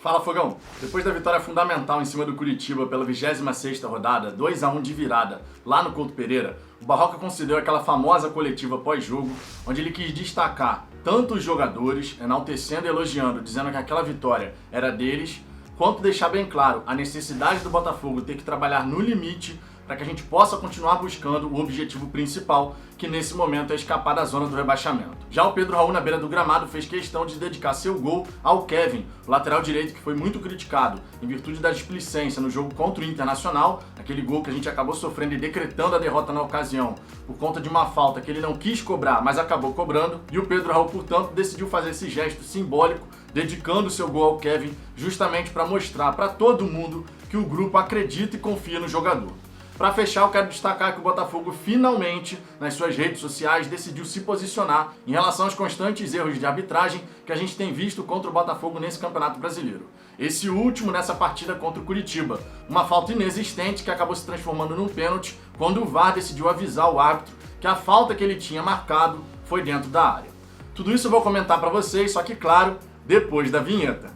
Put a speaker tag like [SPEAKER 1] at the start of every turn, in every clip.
[SPEAKER 1] Fala, Fogão! Depois da vitória fundamental em cima do Curitiba pela 26ª rodada, 2-1 de virada, lá no Couto Pereira, o Barroca concedeu aquela famosa coletiva pós-jogo, onde ele quis destacar tanto os jogadores, enaltecendo e elogiando, dizendo que aquela vitória era deles, quanto deixar bem claro a necessidade do Botafogo ter que trabalhar no limite para que a gente possa continuar buscando o objetivo principal, que nesse momento é escapar da zona do rebaixamento. Já o Pedro Raul, na beira do gramado, fez questão de dedicar seu gol ao Kevin, o lateral direito que foi muito criticado em virtude da displicência no jogo contra o Internacional, aquele gol que a gente acabou sofrendo e decretando a derrota na ocasião, por conta de uma falta que ele não quis cobrar, mas acabou cobrando, e o Pedro Raul, portanto, decidiu fazer esse gesto simbólico, dedicando seu gol ao Kevin, justamente para mostrar para todo mundo que o grupo acredita e confia no jogador. Para fechar, eu quero destacar que o Botafogo finalmente, nas suas redes sociais, decidiu se posicionar em relação aos constantes erros de arbitragem que a gente tem visto contra o Botafogo nesse Campeonato Brasileiro. Esse último nessa partida contra o Curitiba, uma falta inexistente que acabou se transformando num pênalti quando o VAR decidiu avisar o árbitro que a falta que ele tinha marcado foi dentro da área. Tudo isso eu vou comentar para vocês, só que claro, depois da vinheta.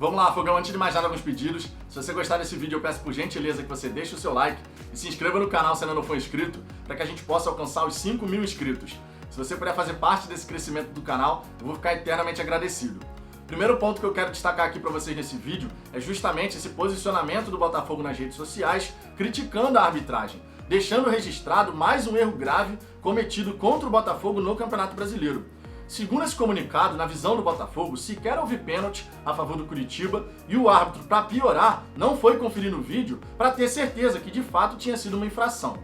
[SPEAKER 1] Vamos lá, Fogão, antes de mais nada, alguns pedidos. Se você gostar desse vídeo, eu peço por gentileza que você deixe o seu like e se inscreva no canal se ainda não for inscrito, para que a gente possa alcançar os 5.000 inscritos. Se você puder fazer parte desse crescimento do canal, eu vou ficar eternamente agradecido. O primeiro ponto que eu quero destacar aqui para vocês nesse vídeo é justamente esse posicionamento do Botafogo nas redes sociais, criticando a arbitragem, deixando registrado mais um erro grave cometido contra o Botafogo no Campeonato Brasileiro. Segundo esse comunicado, na visão do Botafogo, sequer houve pênalti a favor do Curitiba e o árbitro, para piorar, não foi conferir no vídeo para ter certeza que de fato tinha sido uma infração.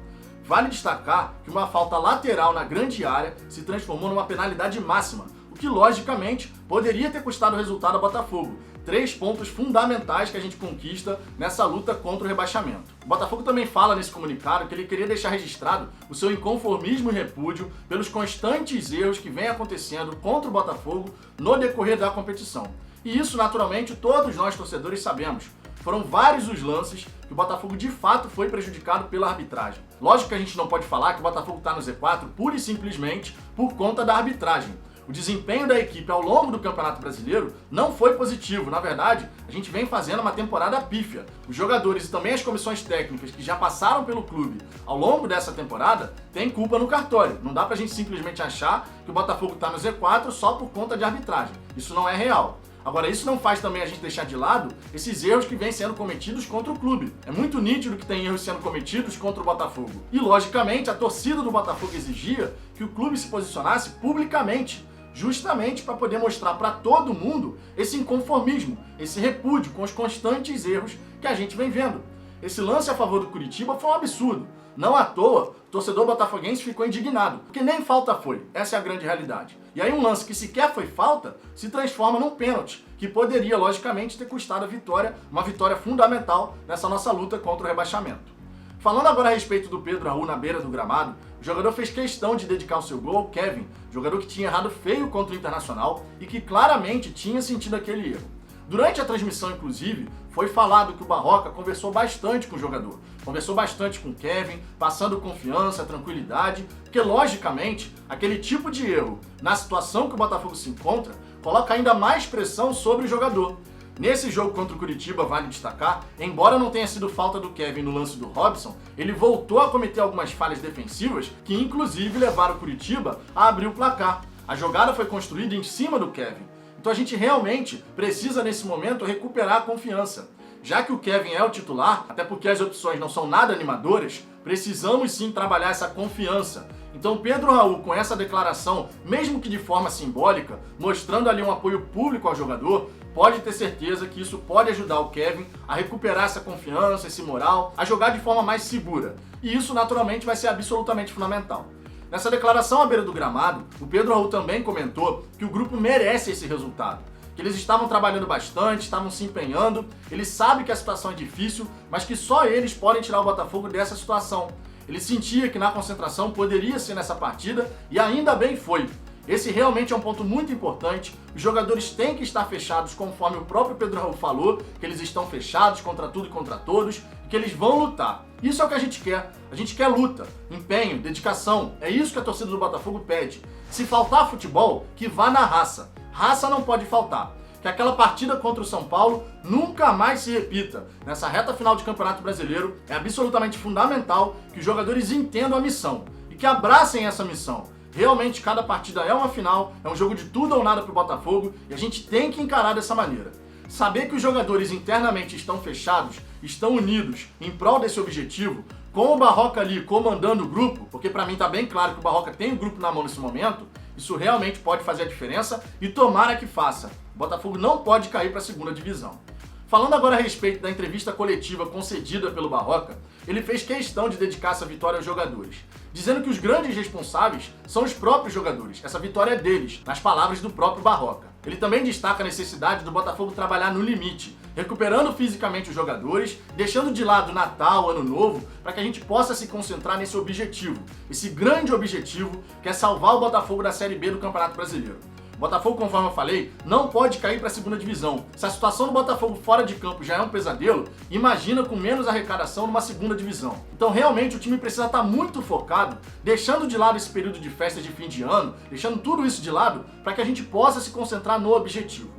[SPEAKER 1] Vale destacar que uma falta lateral na grande área se transformou numa penalidade máxima, o que logicamente poderia ter custado o resultado ao Botafogo. 3 pontos fundamentais que a gente conquista nessa luta contra o rebaixamento. O Botafogo também fala nesse comunicado que ele queria deixar registrado o seu inconformismo e repúdio pelos constantes erros que vem acontecendo contra o Botafogo no decorrer da competição. E isso, naturalmente, todos nós torcedores sabemos. Foram vários os lances que o Botafogo de fato foi prejudicado pela arbitragem. Lógico que a gente não pode falar que o Botafogo está no Z4 pura e simplesmente por conta da arbitragem. O desempenho da equipe ao longo do Campeonato Brasileiro não foi positivo. Na verdade, a gente vem fazendo uma temporada pífia. Os jogadores e também as comissões técnicas que já passaram pelo clube ao longo dessa temporada têm culpa no cartório. Não dá pra gente simplesmente achar que o Botafogo está no Z4 só por conta de arbitragem. Isso não é real. Agora, isso não faz também a gente deixar de lado esses erros que vêm sendo cometidos contra o clube. É muito nítido que tem erros sendo cometidos contra o Botafogo. E, logicamente, a torcida do Botafogo exigia que o clube se posicionasse publicamente, justamente para poder mostrar para todo mundo esse inconformismo, esse repúdio com os constantes erros que a gente vem vendo. Esse lance a favor do Curitiba foi um absurdo. Não à toa, o torcedor botafoguense ficou indignado, porque nem falta foi, essa é a grande realidade. E aí um lance que sequer foi falta, se transforma num pênalti, que poderia, logicamente, ter custado a vitória, uma vitória fundamental nessa nossa luta contra o rebaixamento. Falando agora a respeito do Pedro Raul na beira do gramado, o jogador fez questão de dedicar o seu gol ao Kevin, jogador que tinha errado feio contra o Internacional e que claramente tinha sentido aquele erro. Durante a transmissão, inclusive, foi falado que o Barroca conversou bastante com o jogador, conversou bastante com o Kevin, passando confiança, tranquilidade, porque logicamente aquele tipo de erro, na situação que o Botafogo se encontra, coloca ainda mais pressão sobre o jogador. Nesse jogo contra o Curitiba, vale destacar, embora não tenha sido falta do Kevin no lance do Robson, ele voltou a cometer algumas falhas defensivas que inclusive levaram o Curitiba a abrir o placar. A jogada foi construída em cima do Kevin. Então a gente realmente precisa nesse momento recuperar a confiança. Já que o Kevin é o titular, até porque as opções não são nada animadoras, precisamos sim trabalhar essa confiança. Então Pedro Raul, com essa declaração, mesmo que de forma simbólica, mostrando ali um apoio público ao jogador, pode ter certeza que isso pode ajudar o Kevin a recuperar essa confiança, esse moral, a jogar de forma mais segura. E isso naturalmente vai ser absolutamente fundamental. Nessa declaração à beira do gramado, o Pedro Raul também comentou que o grupo merece esse resultado, que eles estavam trabalhando bastante, estavam se empenhando, ele sabe que a situação é difícil, mas que só eles podem tirar o Botafogo dessa situação. Ele sentia que na concentração poderia ser nessa partida e ainda bem foi. Esse realmente é um ponto muito importante. Os jogadores têm que estar fechados, conforme o próprio Pedro Raul falou, que eles estão fechados contra tudo e contra todos, e que eles vão lutar. Isso é o que a gente quer. A gente quer luta, empenho, dedicação. É isso que a torcida do Botafogo pede. Se faltar futebol, que vá na raça. Raça não pode faltar. Que aquela partida contra o São Paulo nunca mais se repita. Nessa reta final de Campeonato Brasileiro, é absolutamente fundamental que os jogadores entendam a missão e que abracem essa missão. Realmente, cada partida é uma final, é um jogo de tudo ou nada para o Botafogo e a gente tem que encarar dessa maneira. Saber que os jogadores internamente estão fechados, estão unidos em prol desse objetivo, com o Barroca ali comandando o grupo, porque para mim tá bem claro que o Barroca tem o grupo na mão nesse momento, isso realmente pode fazer a diferença e tomara que faça. O Botafogo não pode cair para a segunda divisão. Falando agora a respeito da entrevista coletiva concedida pelo Barroca, ele fez questão de dedicar essa vitória aos jogadores, dizendo que os grandes responsáveis são os próprios jogadores, essa vitória é deles, nas palavras do próprio Barroca. Ele também destaca a necessidade do Botafogo trabalhar no limite, recuperando fisicamente os jogadores, deixando de lado Natal, Ano Novo, para que a gente possa se concentrar nesse objetivo, esse grande objetivo que é salvar o Botafogo da Série B do Campeonato Brasileiro. O Botafogo, conforme eu falei, não pode cair para a segunda divisão. Se a situação do Botafogo fora de campo já é um pesadelo, imagina com menos arrecadação numa segunda divisão. Então realmente o time precisa estar muito focado, deixando de lado esse período de festas de fim de ano, deixando tudo isso de lado, para que a gente possa se concentrar no objetivo.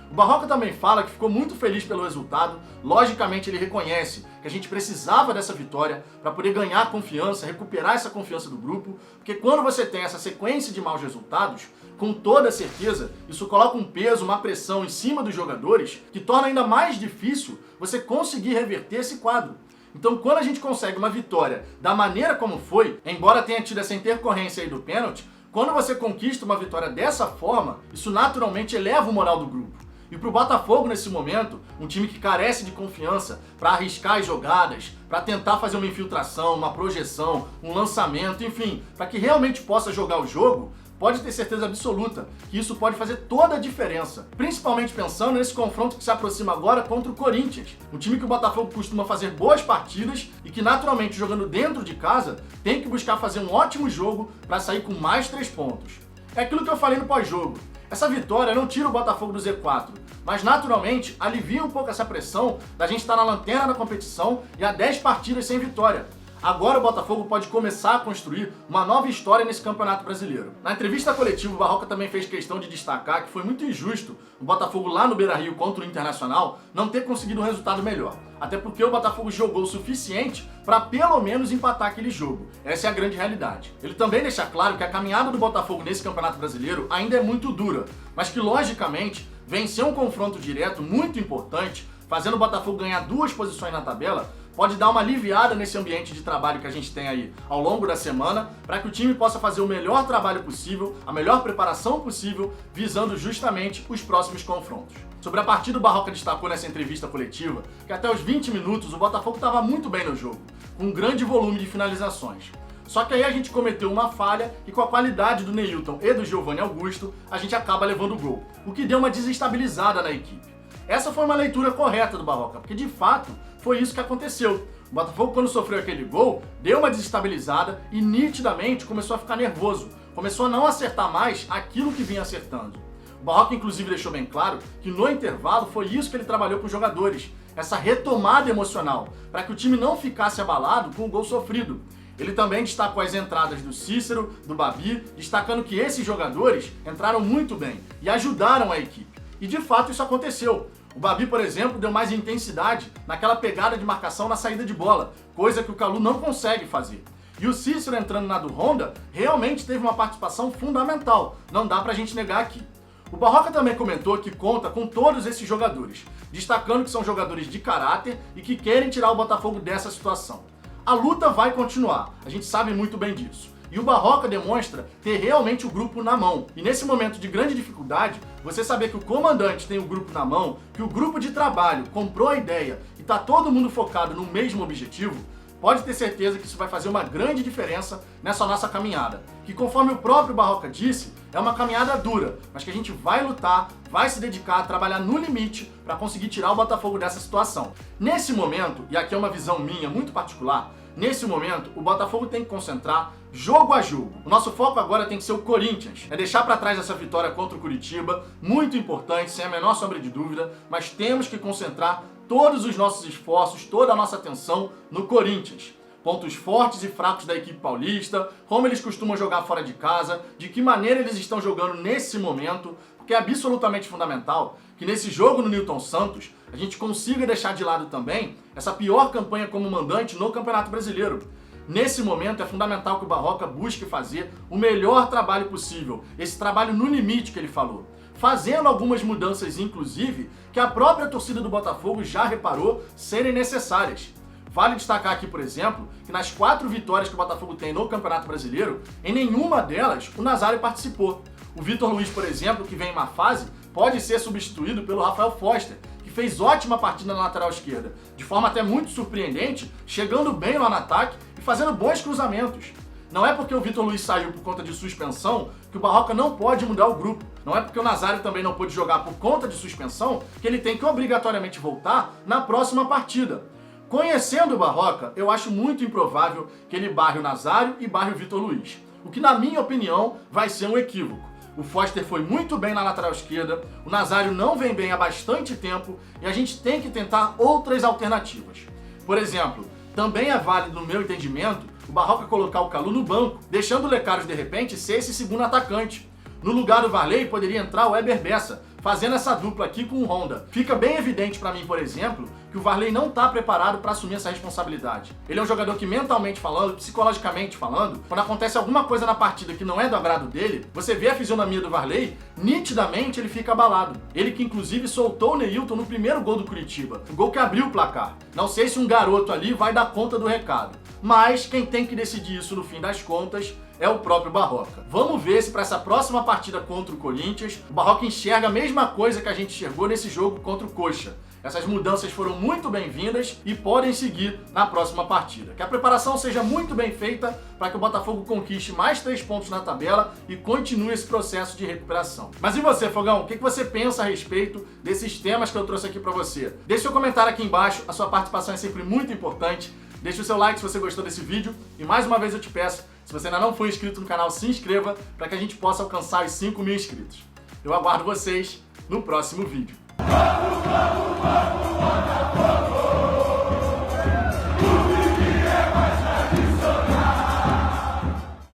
[SPEAKER 1] O Barroca também fala que ficou muito feliz pelo resultado, logicamente ele reconhece que a gente precisava dessa vitória para poder ganhar confiança, recuperar essa confiança do grupo, porque quando você tem essa sequência de maus resultados, com toda certeza, isso coloca um peso, uma pressão em cima dos jogadores que torna ainda mais difícil você conseguir reverter esse quadro. Então, quando a gente consegue uma vitória da maneira como foi, embora tenha tido essa intercorrência aí do pênalti, quando você conquista uma vitória dessa forma, isso naturalmente eleva o moral do grupo. E pro Botafogo, nesse momento, um time que carece de confiança para arriscar as jogadas, para tentar fazer uma infiltração, uma projeção, um lançamento, enfim, para que realmente possa jogar o jogo, pode ter certeza absoluta que isso pode fazer toda a diferença. Principalmente pensando nesse confronto que se aproxima agora contra o Corinthians. Um time que o Botafogo costuma fazer boas partidas e que naturalmente jogando dentro de casa tem que buscar fazer um ótimo jogo para sair com mais 3 pontos. É aquilo que eu falei no pós-jogo. Essa vitória não tira o Botafogo do Z4, mas naturalmente alivia um pouco essa pressão da gente estar na lanterna da competição e há 10 partidas sem vitória. Agora o Botafogo pode começar a construir uma nova história nesse Campeonato Brasileiro. Na entrevista coletiva, o Barroca também fez questão de destacar que foi muito injusto o Botafogo lá no Beira-Rio contra o Internacional não ter conseguido um resultado melhor. Até porque o Botafogo jogou o suficiente para pelo menos empatar aquele jogo. Essa é a grande realidade. Ele também deixa claro que a caminhada do Botafogo nesse Campeonato Brasileiro ainda é muito dura, mas que logicamente vencer um confronto direto muito importante, fazendo o Botafogo ganhar 2 posições na tabela, pode dar uma aliviada nesse ambiente de trabalho que a gente tem aí ao longo da semana, para que o time possa fazer o melhor trabalho possível, a melhor preparação possível, visando justamente os próximos confrontos. Sobre a partida, o Barroca destacou nessa entrevista coletiva que até os 20 minutos o Botafogo estava muito bem no jogo, com um grande volume de finalizações. Só que aí a gente cometeu uma falha e com a qualidade do Neilton e do Giovanni Augusto, a gente acaba levando o gol, o que deu uma desestabilizada na equipe. Essa foi uma leitura correta do Barroca, porque de fato foi isso que aconteceu. O Botafogo, quando sofreu aquele gol, deu uma desestabilizada e nitidamente começou a ficar nervoso. Começou a não acertar mais aquilo que vinha acertando. O Barroca, inclusive, deixou bem claro que no intervalo foi isso que ele trabalhou com os jogadores. Essa retomada emocional, para que o time não ficasse abalado com o gol sofrido. Ele também destacou as entradas do Cícero, do Babi, destacando que esses jogadores entraram muito bem e ajudaram a equipe. E de fato isso aconteceu. O Babi, por exemplo, deu mais intensidade naquela pegada de marcação na saída de bola, coisa que o Calu não consegue fazer. E o Cícero entrando na do Honda realmente teve uma participação fundamental, não dá pra gente negar aqui. O Barroca também comentou que conta com todos esses jogadores, destacando que são jogadores de caráter e que querem tirar o Botafogo dessa situação. A luta vai continuar, a gente sabe muito bem disso. E o Barroca demonstra ter realmente o grupo na mão. E nesse momento de grande dificuldade, você saber que o comandante tem o grupo na mão, que o grupo de trabalho comprou a ideia e está todo mundo focado no mesmo objetivo, pode ter certeza que isso vai fazer uma grande diferença nessa nossa caminhada. Que conforme o próprio Barroca disse, é uma caminhada dura, mas que a gente vai lutar, vai se dedicar, trabalhar no limite para conseguir tirar o Botafogo dessa situação. Nesse momento, e aqui é uma visão minha muito particular, nesse momento o Botafogo tem que concentrar jogo a jogo. O nosso foco agora tem que ser o Corinthians. É deixar para trás essa vitória contra o Curitiba, muito importante, sem a menor sombra de dúvida, mas temos que concentrar todos os nossos esforços, toda a nossa atenção no Corinthians. Pontos fortes e fracos da equipe paulista, como eles costumam jogar fora de casa, de que maneira eles estão jogando nesse momento, porque é absolutamente fundamental que nesse jogo no Newton Santos a gente consiga deixar de lado também essa pior campanha como mandante no Campeonato Brasileiro. Nesse momento é fundamental que o Barroca busque fazer o melhor trabalho possível, esse trabalho no limite que ele falou, fazendo algumas mudanças, inclusive, que a própria torcida do Botafogo já reparou serem necessárias. Vale destacar aqui, por exemplo, que nas 4 vitórias que o Botafogo tem no Campeonato Brasileiro, em nenhuma delas o Nazário participou. O Vitor Luiz, por exemplo, que vem em má fase, pode ser substituído pelo Rafael Foster, que fez ótima partida na lateral esquerda, de forma até muito surpreendente, chegando bem lá no ataque e fazendo bons cruzamentos. Não é porque o Vitor Luiz saiu por conta de suspensão que o Barroca não pode mudar o grupo. Não é porque o Nazário também não pôde jogar por conta de suspensão que ele tem que obrigatoriamente voltar na próxima partida. Conhecendo o Barroca, eu acho muito improvável que ele barre o Nazário e barre o Vitor Luiz, o que, na minha opinião, vai ser um equívoco. O Foster foi muito bem na lateral esquerda, o Nazário não vem bem há bastante tempo e a gente tem que tentar outras alternativas. Por exemplo, também é válido, no meu entendimento, o Barroca colocar o Calu no banco, deixando o Lecaros, de repente, ser esse segundo atacante. No lugar do Varley poderia entrar o Éber Bessa, fazendo essa dupla aqui com o Honda. Fica bem evidente pra mim, por exemplo, que o Varley não tá preparado pra assumir essa responsabilidade. Ele é um jogador que, mentalmente falando, psicologicamente falando, quando acontece alguma coisa na partida que não é do agrado dele, você vê a fisionomia do Varley, nitidamente ele fica abalado. Ele que inclusive soltou o Neilton no primeiro gol do Curitiba, o gol que abriu o placar. Não sei se um garoto ali vai dar conta do recado, mas quem tem que decidir isso no fim das contas é o próprio Barroca. Vamos ver se para essa próxima partida contra o Corinthians, o Barroca enxerga a mesma coisa que a gente enxergou nesse jogo contra o Coxa. Essas mudanças foram muito bem-vindas e podem seguir na próxima partida. Que a preparação seja muito bem feita para que o Botafogo conquiste mais 3 pontos na tabela e continue esse processo de recuperação. Mas e você, Fogão? O que você pensa a respeito desses temas que eu trouxe aqui para você? Deixe seu comentário aqui embaixo, a sua participação é sempre muito importante. Deixe o seu like se você gostou desse vídeo e mais uma vez eu te peço, se você ainda não for inscrito no canal, se inscreva para que a gente possa alcançar os 5.000 inscritos. Eu aguardo vocês no próximo vídeo.